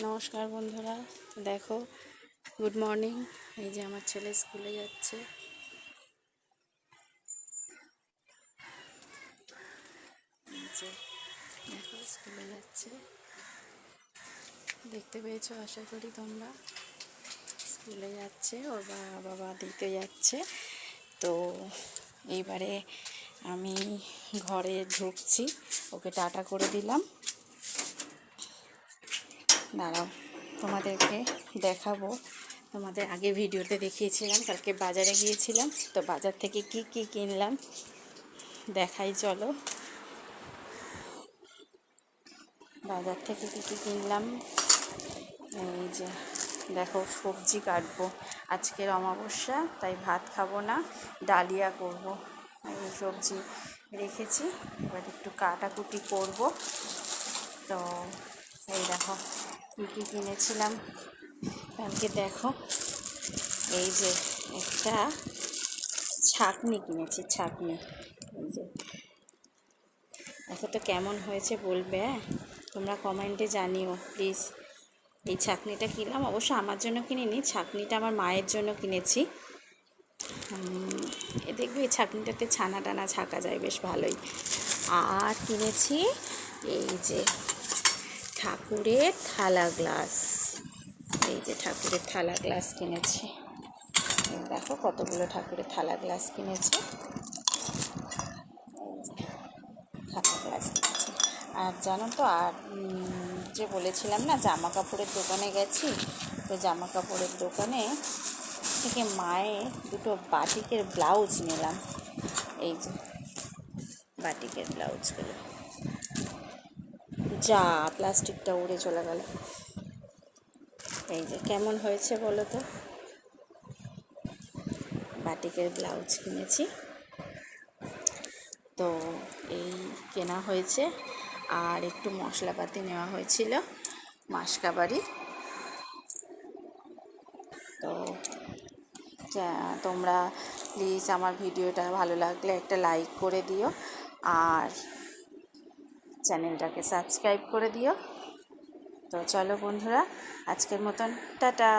নমস্কার বন্ধুরা, দেখো, গুড মর্নিং। এই যে আমার ছেলে স্কুলে যাচ্ছে। এই যে দেখো স্কুলে যাচ্ছে, দেখতে পেয়েছো আশা করি তোমরা। স্কুলে যাচ্ছে, ওর বাবা দিতে যাচ্ছে। তো এইবারে আমি ঘরে ঢুকছি, ওকে টাটা করে দিলাম। দাঁড়াও, তোমাদেরকে দেখাবো। তোমাদের আগে ভিডিওতে দেখিয়েছিলাম, কালকে বাজারে গিয়েছিলাম, তো বাজার থেকে কি কি কিনলাম দেখাই, চলো। বাজার থেকে কি কি কিনলাম, এই যে দেখো, সবজি কাটবো। আজকের অমাবস্যা, তাই ভাত খাবো না, ডালিয়া করব। এই সবজি রেখেছি, এবার একটু কাটাকুটি করব। তো এই দেখো কী কী কিনেছিলাম কালকে। দেখো, এই যে একটা ছাঁকনি কিনেছি, ছাঁকনি। এই যে দেখো তো কেমন হয়েছে বলবে, হ্যাঁ তোমরা কমেন্টে জানিও প্লিজ। এই ছাঁকনিটা কিনলাম, অবশ্য আমার জন্য কিনিনি, ছাঁকনিটা আমার মায়ের জন্য কিনেছি। দেখবে এই ছাঁকনিটাতে ছানা টানা ছাঁকা যায়, বেশ ভালোই। আর কিনেছি এই যে ঠাকুরের থালা গ্লাস। এই যে ঠাকুরের থালা গ্লাস কিনেছি। দেখো কতগুলো ঠাকুরের থালা গ্লাস কিনেছি। থালা গ্লাস কিনেছি। আর জানো তো, আর যে বলেছিলাম না জামা কাপড়ের দোকানে গেছি, তো জামা কাপড়ের দোকানে থেকে মায়ের দুটো বাটিকের ব্লাউজ নিলাম। এই যে বাটিকের ব্লাউজগুলো, যা প্লাস্টিকটা উড়ে চলে গেল। এই যে কেমন হয়েছে বলো তো, বাটিকের ব্লাউজ কিনেছি। তো এই কেনা হয়েছে, আর একটু মশলাপাতি নেওয়া হয়েছিল মাসকাবারি। তো তোমরা প্লিজ আমার ভিডিওটা ভালো লাগলে একটা লাইক করে দিও, আর চ্যানেলটাকে সাবস্ক্রাইব করে দিও। তো চলো বন্ধুরা, আজকের মতন টাটা।